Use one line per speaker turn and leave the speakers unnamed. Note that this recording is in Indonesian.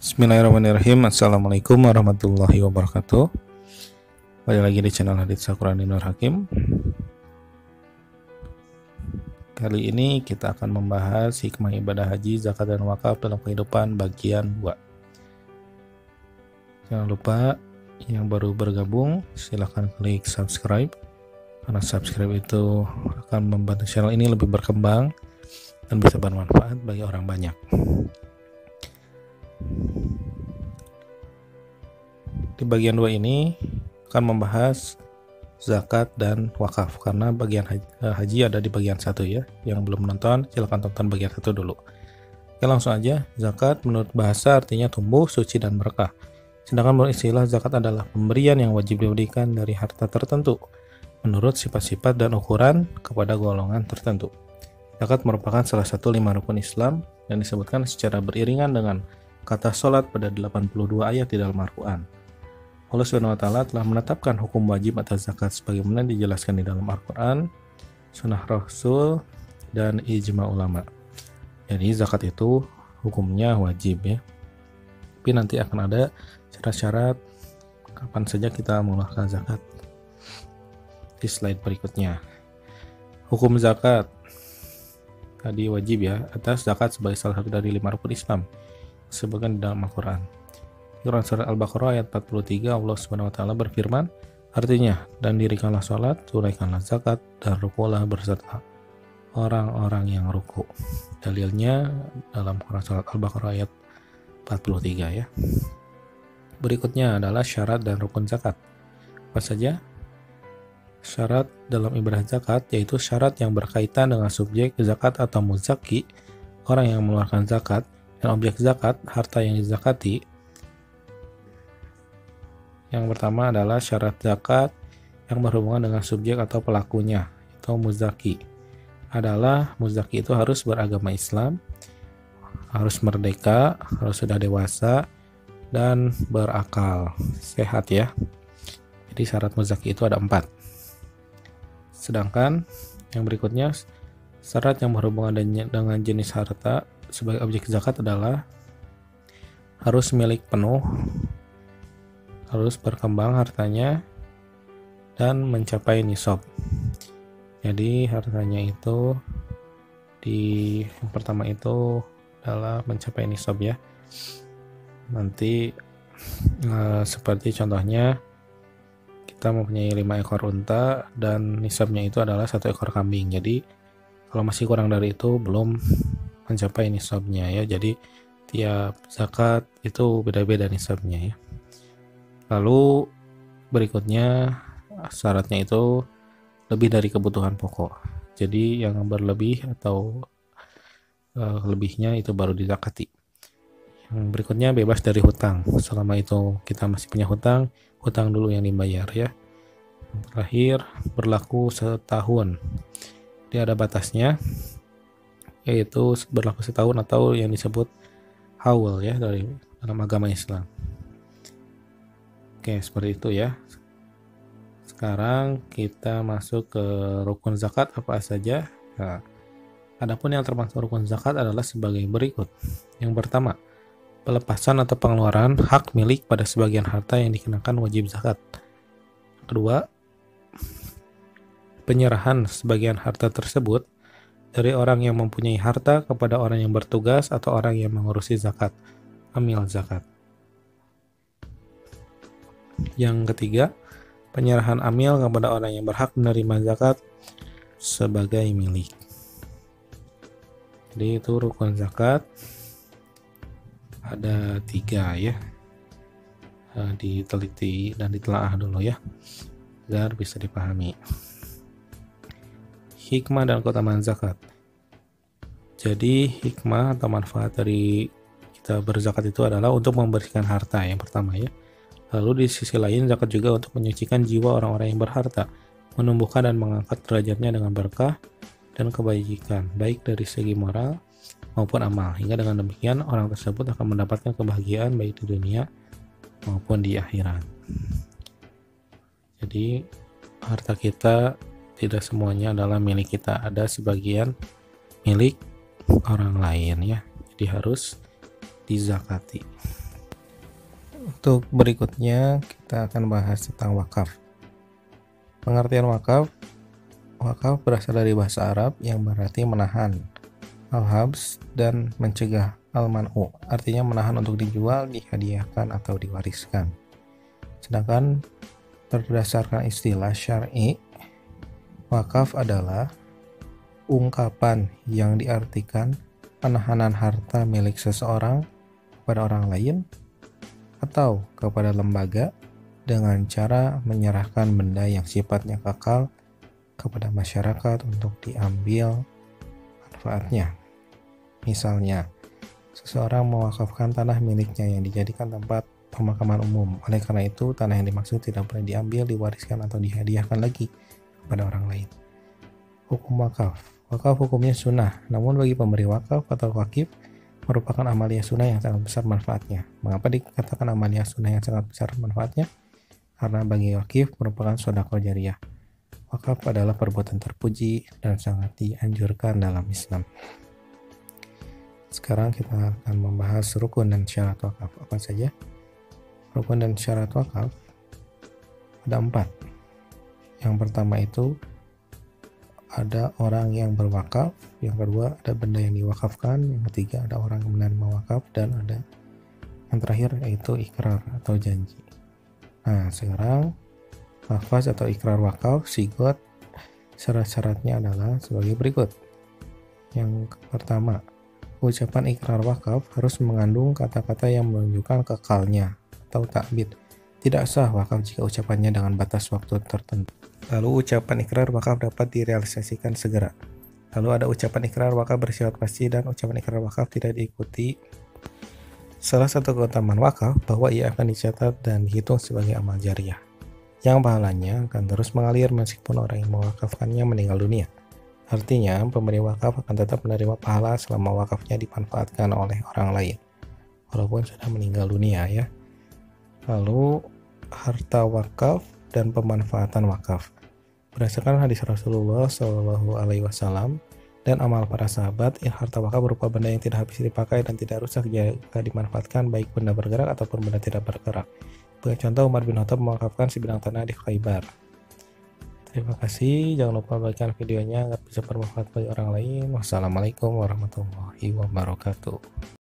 Bismillahirrahmanirrahim. Assalamualaikum warahmatullahi wabarakatuh. Kembali lagi di channel Hadits Al-Quran Nur Hakim. Kali ini kita akan membahas hikmah ibadah haji, zakat, dan wakaf dalam kehidupan bagian 2. Jangan lupa yang baru bergabung silahkan klik subscribe, karena subscribe itu akan membantu channel ini lebih berkembang dan bisa bermanfaat bagi orang banyak. Di bagian 2 ini akan membahas zakat dan wakaf, karena bagian haji ada di bagian 1 ya. Yang belum menonton silahkan tonton bagian 1 dulu. Oke, langsung aja. Zakat menurut bahasa artinya tumbuh, suci, dan berkah. Sedangkan menurut istilah, zakat adalah pemberian yang wajib diberikan dari harta tertentu menurut sifat-sifat dan ukuran kepada golongan tertentu. Zakat merupakan salah satu 5 rukun Islam dan disebutkan secara beriringan dengan kata sholat pada 82 ayat di dalam Al-Quran. Allah SWT telah menetapkan hukum wajib atas zakat sebagaimana dijelaskan di dalam Al-Quran, Sunnah Rasul, dan ijma ulama. Jadi zakat itu hukumnya wajib ya. Tapi nanti akan ada syarat-syarat kapan saja kita mengeluarkan zakat di slide berikutnya. Hukum zakat tadi wajib ya, atas zakat sebagai salah satu dari 5 rukun Islam disebutkan di dalam Al-Quran. Quran Surat Al-Baqarah ayat 43, Allah SWT berfirman, artinya, dan dirikanlah sholat, tunaikanlah zakat, dan rukulah berserta orang-orang yang ruku. Dalilnya dalam Quran Surat Al-Baqarah ayat 43 ya. Berikutnya adalah syarat dan rukun zakat. Apa saja? Syarat dalam ibadah zakat yaitu syarat yang berkaitan dengan subjek zakat atau muzaki, orang yang mengeluarkan zakat, dan objek zakat, harta yang dizakati. Yang pertama adalah syarat zakat yang berhubungan dengan subjek atau pelakunya, atau muzaki. Adalah muzaki itu harus beragama Islam, harus merdeka, harus sudah dewasa, dan berakal, sehat ya. Jadi syarat muzaki itu ada 4. Sedangkan yang berikutnya, syarat yang berhubungan dengan jenis harta sebagai objek zakat adalah harus milik penuh, harus berkembang hartanya, dan mencapai nisab. Jadi hartanya itu yang pertama itu adalah mencapai nisab ya. Nanti seperti contohnya kita mempunyai 5 ekor unta dan nisabnya itu adalah 1 ekor kambing. Jadi kalau masih kurang dari itu belum mencapai nisabnya ya. Jadi tiap zakat itu beda-beda nisabnya ya. Lalu berikutnya syaratnya itu lebih dari kebutuhan pokok. Jadi yang berlebih atau lebihnya itu baru dizakati. Yang berikutnya bebas dari hutang. Selama itu kita masih punya hutang dulu yang dibayar ya. Yang terakhir berlaku setahun. Jadi ada batasnya, yaitu berlaku setahun atau yang disebut haul ya dalam agama Islam. Oke, seperti itu ya. Sekarang kita masuk ke rukun zakat apa saja. Nah, adapun yang termasuk rukun zakat adalah sebagai berikut. Yang pertama, pelepasan atau pengeluaran hak milik pada sebagian harta yang dikenakan wajib zakat. Kedua, penyerahan sebagian harta tersebut dari orang yang mempunyai harta kepada orang yang bertugas atau orang yang mengurusi zakat, amil zakat. Yang ketiga, penyerahan amil kepada orang yang berhak menerima zakat sebagai milik. Jadi itu rukun zakat ada 3 ya. Diteliti dan ditelaah dulu ya agar bisa dipahami. Hikmah dan keutamaan zakat. Jadi hikmah atau manfaat dari kita berzakat itu adalah untuk membersihkan harta yang pertama ya. Lalu di sisi lain zakat juga untuk menyucikan jiwa orang-orang yang berharta, menumbuhkan dan mengangkat derajatnya dengan berkah dan kebajikan, baik dari segi moral maupun amal, hingga dengan demikian orang tersebut akan mendapatkan kebahagiaan baik di dunia maupun di akhirat. Jadi harta kita tidak semuanya adalah milik kita, ada sebagian milik orang lain ya. Jadi harus dizakati. Untuk berikutnya kita akan bahas tentang wakaf. Pengertian wakaf berasal dari bahasa Arab yang berarti menahan, al-habs, dan mencegah, al-man'u, artinya menahan untuk dijual, dihadiahkan, atau diwariskan. Sedangkan berdasarkan istilah syar'i, wakaf adalah ungkapan yang diartikan penahanan harta milik seseorang kepada orang lain atau kepada lembaga dengan cara menyerahkan benda yang sifatnya kekal kepada masyarakat untuk diambil manfaatnya. Misalnya, seseorang mewakafkan tanah miliknya yang dijadikan tempat pemakaman umum. Oleh karena itu, tanah yang dimaksud tidak boleh diambil, diwariskan, atau dihadiahkan lagi kepada orang lain. Hukum wakaf. Wakaf hukumnya sunnah, namun bagi pemberi wakaf atau wakif merupakan amalia sunnah yang sangat besar manfaatnya. Mengapa dikatakan amalia sunnah yang sangat besar manfaatnya? Karena bagi wakif merupakan sedekah jariyah. Wakaf adalah perbuatan terpuji dan sangat dianjurkan dalam Islam. Sekarang kita akan membahas rukun dan syarat wakaf. Apa saja? Rukun dan syarat wakaf ada 4. Yang pertama itu ada orang yang berwakaf, yang kedua ada benda yang diwakafkan, yang ketiga ada orang yang menerima wakaf, dan ada yang terakhir yaitu ikrar atau janji. Nah, sekarang lafaz atau ikrar wakaf, sigot, syarat-syaratnya adalah sebagai berikut. Yang pertama, ucapan ikrar wakaf harus mengandung kata-kata yang menunjukkan kekalnya atau ta'bid. Tidak sah wakaf jika ucapannya dengan batas waktu tertentu. Lalu ucapan ikrar wakaf dapat direalisasikan segera. Lalu ada ucapan ikrar wakaf bersifat pasti dan ucapan ikrar wakaf tidak diikuti. Salah satu keutamaan wakaf bahwa ia akan dicatat dan dihitung sebagai amal jariyah, yang pahalanya akan terus mengalir meskipun orang yang mewakafkannya meninggal dunia. Artinya, pemberi wakaf akan tetap menerima pahala selama wakafnya dimanfaatkan oleh orang lain, walaupun sudah meninggal dunia ya. Lalu, harta wakaf dan pemanfaatan wakaf. Berdasarkan hadis Rasulullah SAW dan amal para sahabat, harta wakaf berupa benda yang tidak habis dipakai dan tidak rusak jika dimanfaatkan, baik benda bergerak ataupun benda tidak bergerak. Sebagai contoh, Umar bin Khattab mewakafkan sebidang tanah di Khaybar. Terima kasih, jangan lupa bagikan videonya agar bisa bermanfaat bagi orang lain. Wassalamualaikum warahmatullahi wabarakatuh.